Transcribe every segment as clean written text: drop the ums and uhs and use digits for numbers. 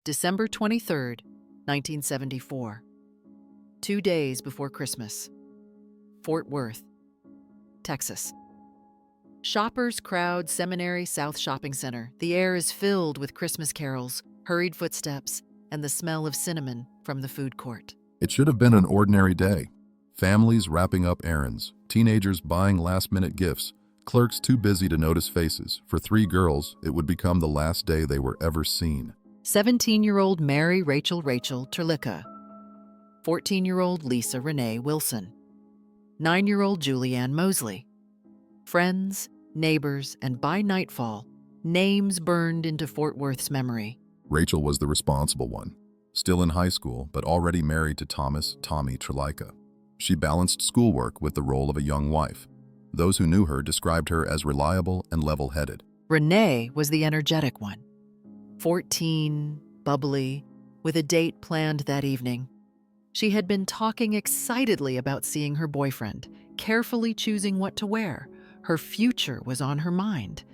December 23rd, 1974. 2 days before Christmas. Fort Worth, Texas. Shoppers crowd Seminary South Shopping Center. The air is filled with Christmas carols, hurried footsteps, and the smell of cinnamon from the food court. It should have been an ordinary day. Families wrapping up errands, teenagers buying last-minute gifts, clerks too busy to notice faces. For 3 girls, it would become the last day they were ever seen. 17-year-old Mary Rachel Trlica. 14-year-old Lisa Renee Wilson. 9-year-old Julie Moseley. Friends, neighbors, and by nightfall, names burned into Fort Worth's memory. Rachel was the responsible one, still in high school but already married to Tommy Trlica. She balanced schoolwork with the role of a young wife. Those who knew her described her as reliable and level-headed. Renee was the energetic one. 14, bubbly, with a date planned that evening. She had been talking excitedly about seeing her boyfriend, carefully choosing what to wear. Her future was on her mind,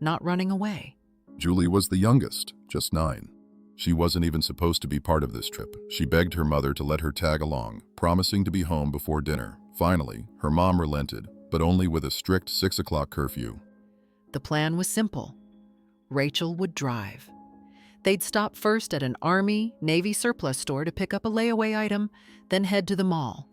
not running away. Julie was the youngest, just 9. She wasn't even supposed to be part of this trip. She begged her mother to let her tag along, promising to be home before dinner. Finally, her mom relented, but only with a strict 6 o'clock curfew. The plan was simple. Rachel would drive. They'd stop first at an Army, Navy surplus store to pick up a layaway item, then head to the mall.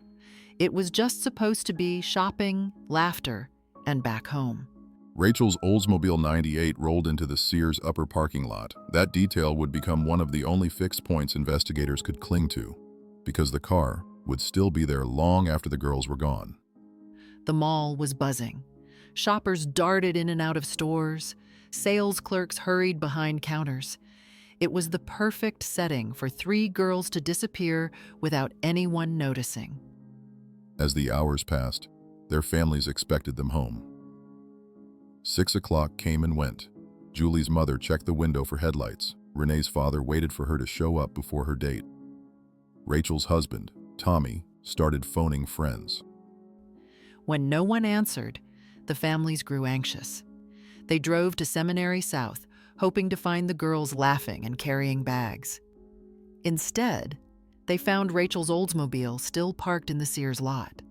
It was just supposed to be shopping, laughter, and back home. Rachel's Oldsmobile 98 rolled into the Sears upper parking lot. That detail would become one of the only fixed points investigators could cling to, because the car would still be there long after the girls were gone. The mall was buzzing. Shoppers darted in and out of stores. Sales clerks hurried behind counters. It was the perfect setting for 3 girls to disappear without anyone noticing. As the hours passed, their families expected them home. 6 o'clock came and went. Julie's mother checked the window for headlights. Renee's father waited for her to show up before her date. Rachel's husband, Tommy, started phoning friends. When no one answered, the families grew anxious. They drove to Seminary South, hoping to find the girls laughing and carrying bags. Instead, they found Rachel's Oldsmobile still parked in the Sears lot.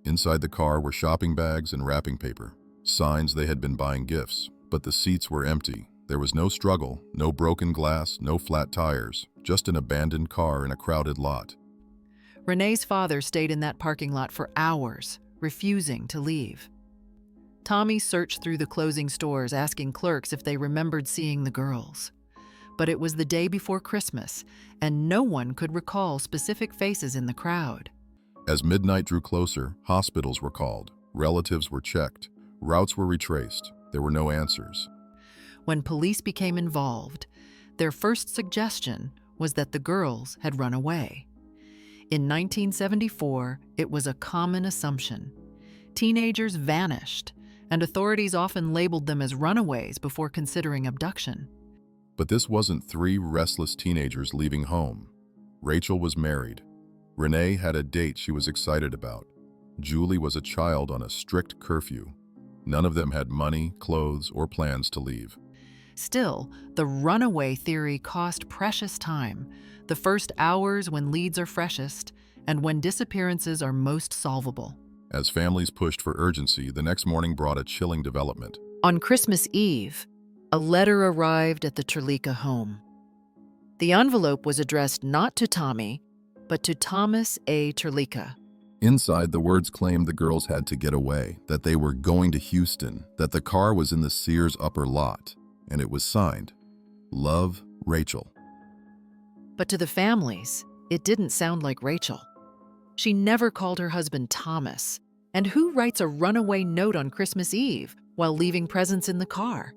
Inside the car were shopping bags and wrapping paper, signs they had been buying gifts, but the seats were empty. There was no struggle, no broken glass, no flat tires, just an abandoned car in a crowded lot. Renee's father stayed in that parking lot for hours, refusing to leave. Tommy searched through the closing stores, asking clerks if they remembered seeing the girls. But it was the day before Christmas, and no one could recall specific faces in the crowd. As midnight drew closer, hospitals were called, relatives were checked, routes were retraced. There were no answers. When police became involved, their first suggestion was that the girls had run away. In 1974, it was a common assumption. Teenagers vanished, and authorities often labeled them as runaways before considering abduction. But this wasn't 3 restless teenagers leaving home. Rachel was married. Renee had a date she was excited about. Julie was a child on a strict curfew. None of them had money, clothes, or plans to leave. Still, the runaway theory cost precious time, the first hours when leads are freshest and when disappearances are most solvable. As families pushed for urgency, the next morning brought a chilling development. On Christmas Eve, a letter arrived at the Trlica home. The envelope was addressed not to Tommy, but to Thomas A. Trlica. Inside, the words claimed the girls had to get away, that they were going to Houston, that the car was in the Sears upper lot, and it was signed, "Love, Rachel." But to the families, it didn't sound like Rachel. She never called her husband Thomas. And who writes a runaway note on Christmas Eve while leaving presents in the car?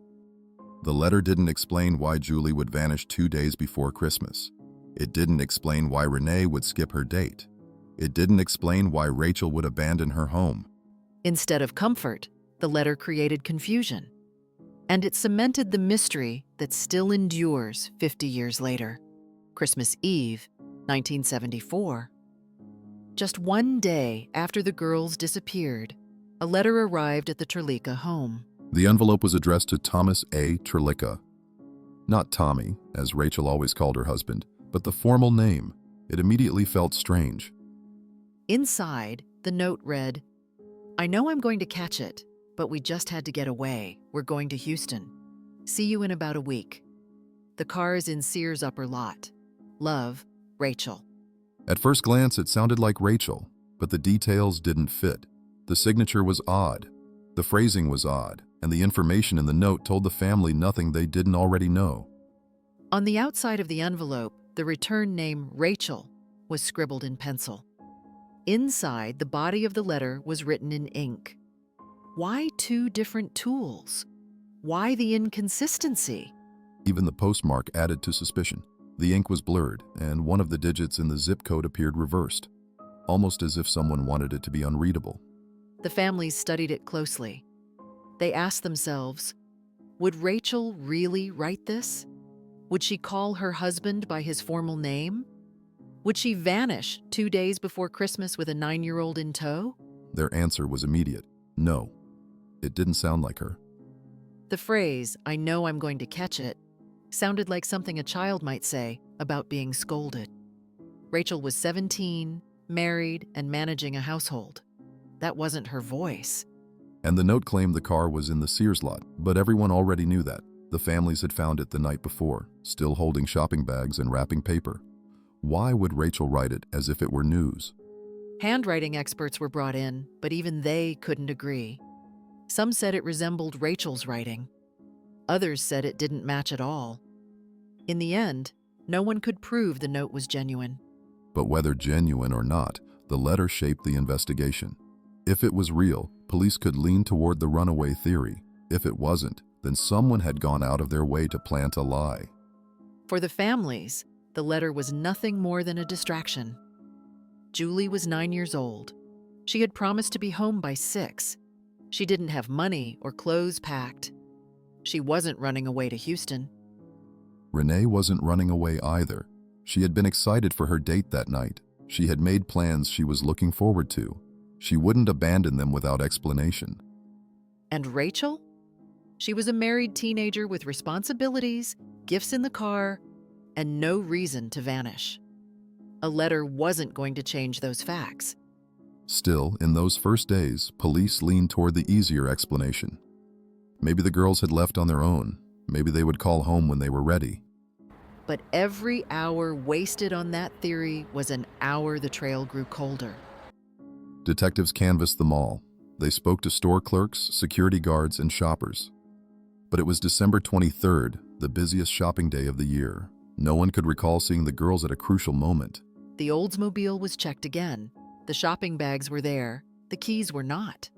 The letter didn't explain why Julie would vanish 2 days before Christmas. It didn't explain why Renee would skip her date. It didn't explain why Rachel would abandon her home. Instead of comfort, the letter created confusion. And it cemented the mystery that still endures 50 years later. Christmas Eve, 1974. Just 1 day after the girls disappeared, a letter arrived at the Trlica home. The envelope was addressed to Thomas A. Trlica. Not Tommy, as Rachel always called her husband, but the formal name. It immediately felt strange. Inside, the note read, "I know I'm going to catch it, but we just had to get away. We're going to Houston. See you in about a week. The car is in Sears' upper lot. Love, Rachel." At first glance, it sounded like Rachel, but the details didn't fit. The signature was odd, the phrasing was odd, and the information in the note told the family nothing they didn't already know. On the outside of the envelope, the return name Rachel was scribbled in pencil. Inside, the body of the letter was written in ink. Why two different tools? Why the inconsistency? Even the postmark added to suspicion. The ink was blurred, and one of the digits in the zip code appeared reversed, almost as if someone wanted it to be unreadable. The families studied it closely. They asked themselves, would Rachel really write this? Would she call her husband by his formal name? Would she vanish 2 days before Christmas with a 9-year-old in tow? Their answer was immediate. No. It didn't sound like her. The phrase, "I know I'm going to catch it," sounded like something a child might say about being scolded. Rachel was 17, married, and managing a household. That wasn't her voice. And the note claimed the car was in the Sears lot, but everyone already knew that. The families had found it the night before, still holding shopping bags and wrapping paper. Why would Rachel write it as if it were news? Handwriting experts were brought in, but even they couldn't agree. Some said it resembled Rachel's writing. Others said it didn't match at all. In the end, no one could prove the note was genuine. But whether genuine or not, the letter shaped the investigation. If it was real, police could lean toward the runaway theory. If it wasn't, then someone had gone out of their way to plant a lie. For the families, the letter was nothing more than a distraction. Julie was 9 years old. She had promised to be home by 6. She didn't have money or clothes packed. She wasn't running away to Houston. Renee wasn't running away either. She had been excited for her date that night. She had made plans she was looking forward to. She wouldn't abandon them without explanation. And Rachel? She was a married teenager with responsibilities, gifts in the car, and no reason to vanish. A letter wasn't going to change those facts. Still, in those first days, police leaned toward the easier explanation. Maybe the girls had left on their own. Maybe they would call home when they were ready. But every hour wasted on that theory was an hour the trail grew colder. Detectives canvassed the mall. They spoke to store clerks, security guards, and shoppers. But it was December 23rd, the busiest shopping day of the year. No one could recall seeing the girls at a crucial moment. The Oldsmobile was checked again. The shopping bags were there. The keys were not.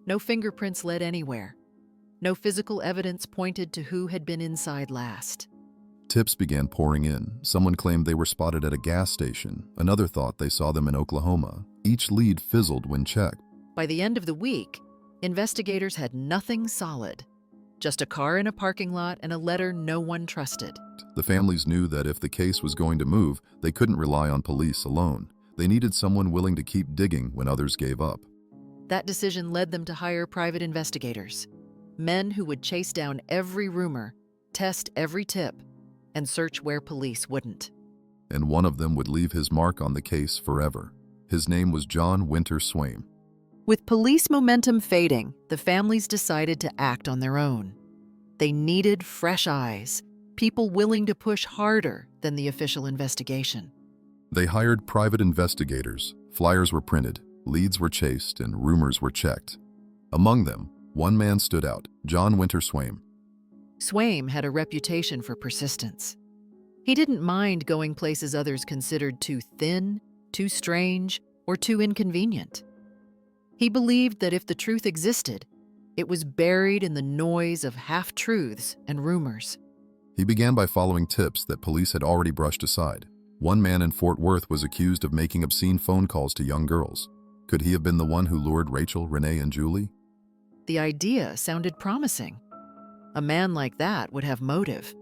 No fingerprints led anywhere. No physical evidence pointed to who had been inside last. Tips began pouring in. Someone claimed they were spotted at a gas station. Another thought they saw them in Oklahoma. Each lead fizzled when checked. By the end of the week, investigators had nothing solid. Just a car in a parking lot and a letter no one trusted. The families knew that if the case was going to move, they couldn't rely on police alone. They needed someone willing to keep digging when others gave up. That decision led them to hire private investigators. Men who would chase down every rumor, test every tip, and search where police wouldn't. And one of them would leave his mark on the case forever. His name was John Winter Swain. With police momentum fading, the families decided to act on their own. They needed fresh eyes, people willing to push harder than the official investigation. They hired private investigators. Flyers were printed, leads were chased, and rumors were checked. Among them, one man stood out, John Winter Swain. Swain had a reputation for persistence. He didn't mind going places others considered too thin, too strange, or too inconvenient. He believed that if the truth existed, it was buried in the noise of half-truths and rumors. He began by following tips that police had already brushed aside. One man in Fort Worth was accused of making obscene phone calls to young girls. Could he have been the one who lured Rachel, Renee, and Julie? The idea sounded promising. A man like that would have motive.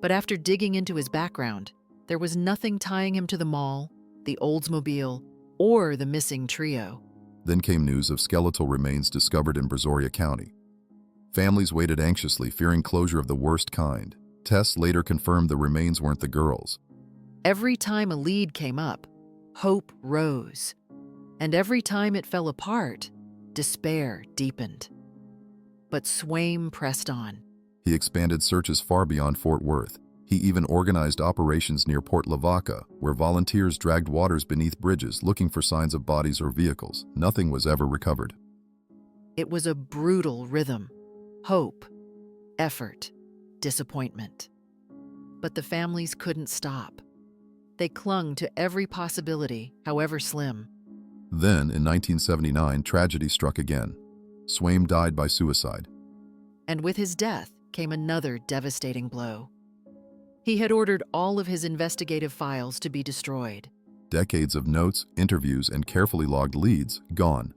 But after digging into his background, there was nothing tying him to the mall, the Oldsmobile, or the missing trio. Then came news of skeletal remains discovered in Brazoria County. Families waited anxiously, fearing closure of the worst kind. Tests later confirmed the remains weren't the girls. Every time a lead came up, hope rose. And every time it fell apart, despair deepened. But Swain pressed on. He expanded searches far beyond Fort Worth. He even organized operations near Port Lavaca, where volunteers dragged waters beneath bridges looking for signs of bodies or vehicles. Nothing was ever recovered. It was a brutal rhythm. Hope, effort, disappointment. But the families couldn't stop. They clung to every possibility, however slim. Then, in 1979, tragedy struck again. Swain died by suicide. And with his death came another devastating blow. He had ordered all of his investigative files to be destroyed. Decades of notes, interviews, and carefully logged leads gone.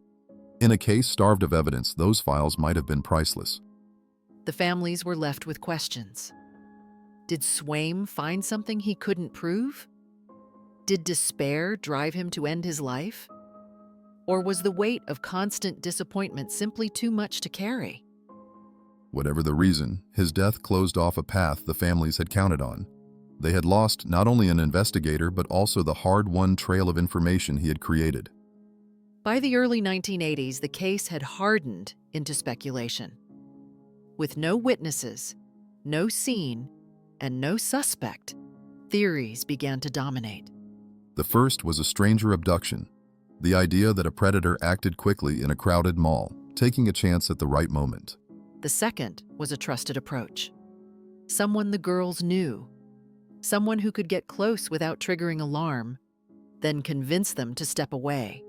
In a case starved of evidence, those files might have been priceless. The families were left with questions. Did Swain find something he couldn't prove? Did despair drive him to end his life? Or was the weight of constant disappointment simply too much to carry? Whatever the reason, his death closed off a path the families had counted on. They had lost not only an investigator, but also the hard-won trail of information he had created. By the early 1980s, the case had hardened into speculation. With no witnesses, no scene, and no suspect, theories began to dominate. The first was a stranger abduction, the idea that a predator acted quickly in a crowded mall, taking a chance at the right moment. The second was a trusted approach. Someone the girls knew, someone who could get close without triggering alarm, then convince them to step away.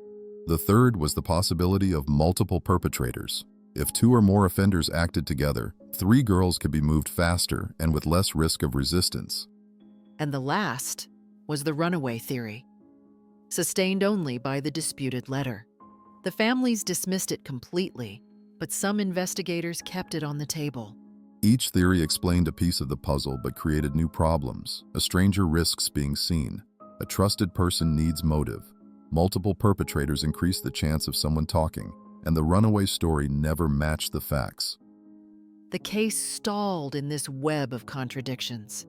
The third was the possibility of multiple perpetrators. If 2 or more offenders acted together, 3 girls could be moved faster and with less risk of resistance. And the last was the runaway theory, sustained only by the disputed letter. The families dismissed it completely, but some investigators kept it on the table. Each theory explained a piece of the puzzle but created new problems. A stranger risks being seen. A trusted person needs motive. Multiple perpetrators increase the chance of someone talking, and the runaway story never matched the facts. The case stalled in this web of contradictions.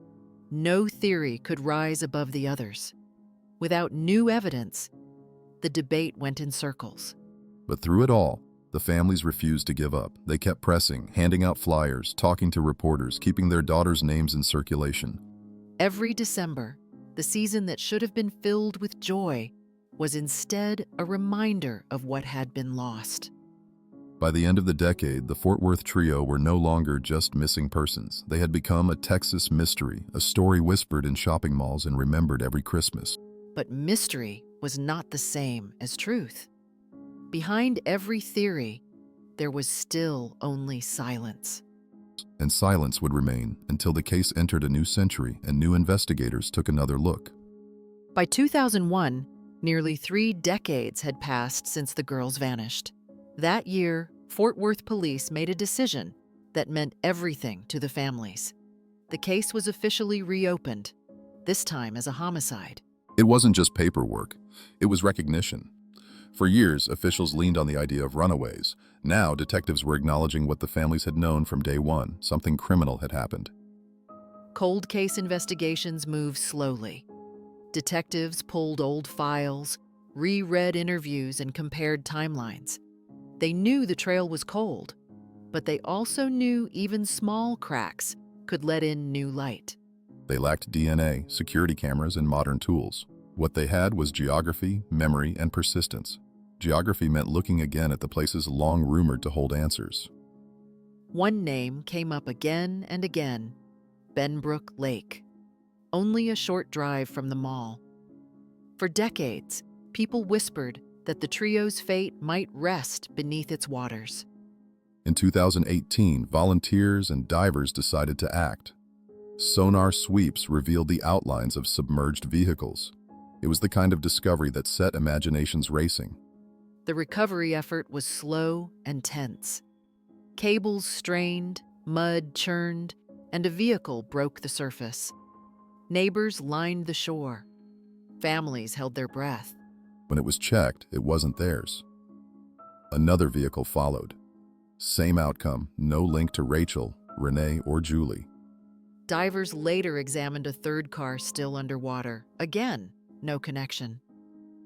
No theory could rise above the others. Without new evidence, the debate went in circles. But through it all, the families refused to give up. They kept pressing, handing out flyers, talking to reporters, keeping their daughters' names in circulation. Every December, the season that should have been filled with joy was instead a reminder of what had been lost. By the end of the decade, the Fort Worth trio were no longer just missing persons. They had become a Texas mystery, a story whispered in shopping malls and remembered every Christmas. But mystery was not the same as truth. Behind every theory, there was still only silence. And silence would remain until the case entered a new century and new investigators took another look. By 2001, nearly 3 decades had passed since the girls vanished. That year, Fort Worth police made a decision that meant everything to the families. The case was officially reopened, this time as a homicide. It wasn't just paperwork, it was recognition. For years, officials leaned on the idea of runaways. Now, detectives were acknowledging what the families had known from day one: something criminal had happened. Cold case investigations moved slowly. Detectives pulled old files, reread interviews, and compared timelines. They knew the trail was cold, but they also knew even small cracks could let in new light. They lacked DNA, security cameras, and modern tools. What they had was geography, memory, and persistence. Geography meant looking again at the places long rumored to hold answers. One name came up again and again: Benbrook Lake, only a short drive from the mall. For decades, people whispered that the trio's fate might rest beneath its waters. In 2018, volunteers and divers decided to act. Sonar sweeps revealed the outlines of submerged vehicles. It was the kind of discovery that set imaginations racing. The recovery effort was slow and tense. Cables strained, mud churned, and a vehicle broke the surface. Neighbors lined the shore. Families held their breath. When it was checked, it wasn't theirs. Another vehicle followed. Same outcome, no link to Rachel, Renee, or Julie. Divers later examined a third car still underwater. Again, no connection.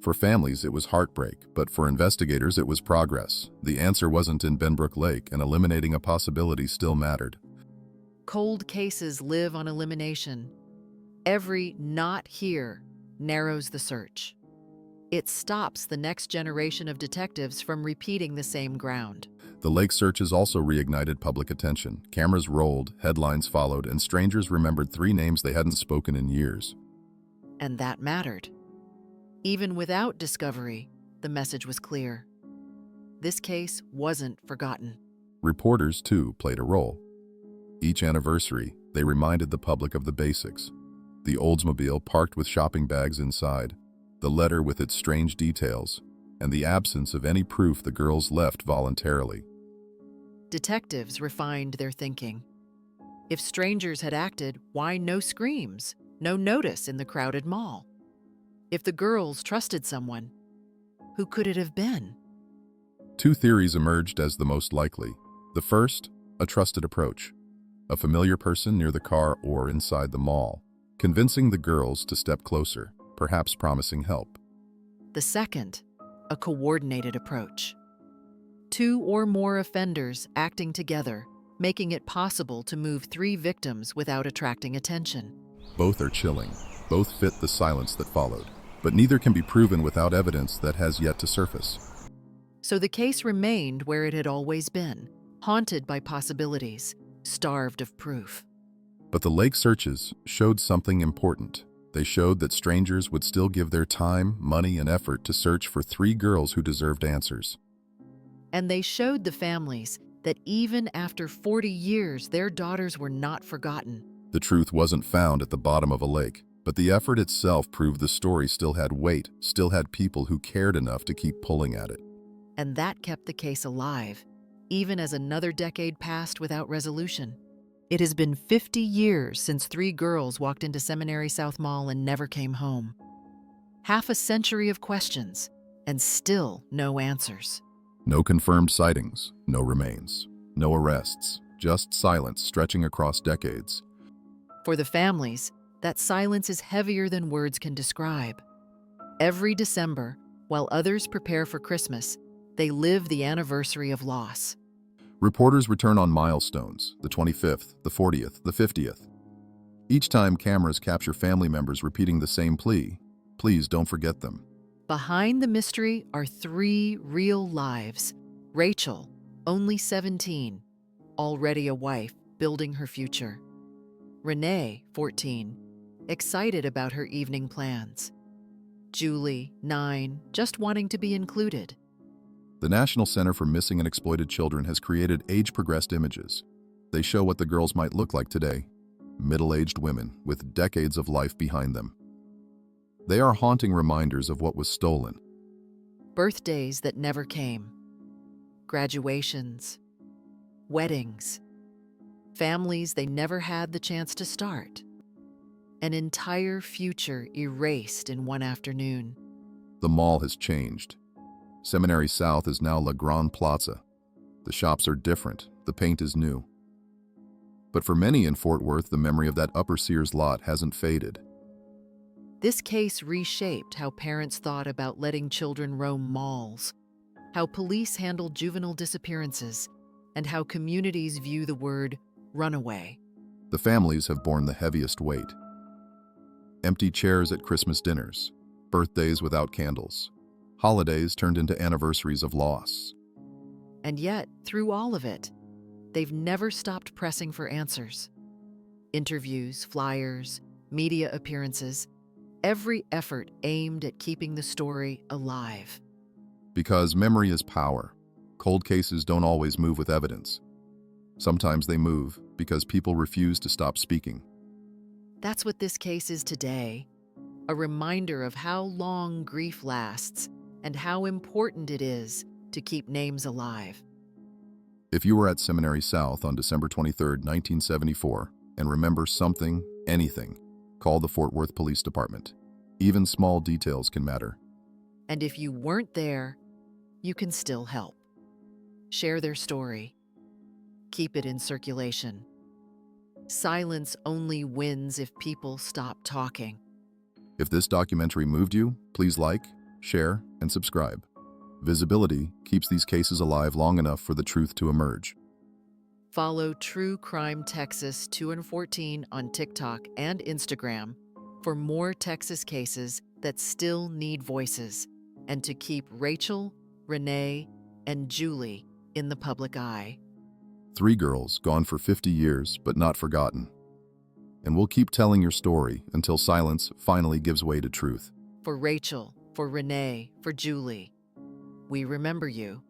For families, it was heartbreak, but for investigators, it was progress. The answer wasn't in Benbrook Lake, and eliminating a possibility still mattered. Cold cases live on elimination. Every "not here" narrows the search. It stops the next generation of detectives from repeating the same ground. The lake searches also reignited public attention. Cameras rolled, headlines followed, and strangers remembered 3 names they hadn't spoken in years. And that mattered. Even without discovery, the message was clear. This case wasn't forgotten. Reporters, too, played a role. Each anniversary, they reminded the public of the basics. The Oldsmobile parked with shopping bags inside, the letter with its strange details, and the absence of any proof the girls left voluntarily. Detectives refined their thinking. If strangers had acted, why no screams, no notice in the crowded mall? If the girls trusted someone, who could it have been? 2 theories emerged as the most likely. The first, a trusted approach. A familiar person near the car or inside the mall, convincing the girls to step closer, perhaps promising help. The second, a coordinated approach. 2 or more offenders acting together, making it possible to move 3 victims without attracting attention. Both are chilling. Both fit the silence that followed. But neither can be proven without evidence that has yet to surface. So the case remained where it had always been, haunted by possibilities, starved of proof. But the lake searches showed something important. They showed that strangers would still give their time, money, and effort to search for 3 girls who deserved answers. And they showed the families that even after 40 years, their daughters were not forgotten. The truth wasn't found at the bottom of a lake, but the effort itself proved the story still had weight, still had people who cared enough to keep pulling at it. And that kept the case alive, even as another decade passed without resolution. It has been 50 years since 3 girls walked into Seminary South Mall and never came home. Half a century of questions, and still no answers. No confirmed sightings, no remains, no arrests, just silence stretching across decades. For the families, that silence is heavier than words can describe. Every December, while others prepare for Christmas, they live the anniversary of loss. Reporters return on milestones, the 25th, the 40th, the 50th. Each time cameras capture family members repeating the same plea, please don't forget them. Behind the mystery are 3 real lives. Rachel, only 17, already a wife, building her future. Renee, 14, excited about her evening plans. Julie, 9, just wanting to be included. The National Center for Missing and Exploited Children has created age-progressed images. They show what the girls might look like today, middle-aged women with decades of life behind them. They are haunting reminders of what was stolen. Birthdays that never came. Graduations. Weddings. Families they never had the chance to start. An entire future erased in one afternoon. The mall has changed. Seminary South is now La Grande Plaza. The shops are different, the paint is new. But for many in Fort Worth, the memory of that Upper Sears lot hasn't faded. This case reshaped how parents thought about letting children roam malls, how police handled juvenile disappearances, and how communities view the word runaway. The families have borne the heaviest weight. Empty chairs at Christmas dinners, birthdays without candles, holidays turned into anniversaries of loss. And yet, through all of it, they've never stopped pressing for answers. Interviews, flyers, media appearances, every effort aimed at keeping the story alive. Because memory is power. Cold cases don't always move with evidence. Sometimes they move because people refuse to stop speaking. That's what this case is today, a reminder of how long grief lasts and how important it is to keep names alive. If you were at Seminary South on December 23, 1974, and remember something, anything, call the Fort Worth Police Department. Even small details can matter. And if you weren't there, you can still help. Share their story. Keep it in circulation. Silence only wins if people stop talking. If this documentary moved you, please like, share, and subscribe. Visibility keeps these cases alive long enough for the truth to emerge. Follow True Crime Texas 2 and 14 on TikTok and Instagram for more Texas cases that still need voices and to keep Rachel, Renee, and Julie in the public eye. 3 girls gone for 50 years but not forgotten. And we'll keep telling your story until silence finally gives way to truth. For Rachel, for Renee, for Julie, we remember you.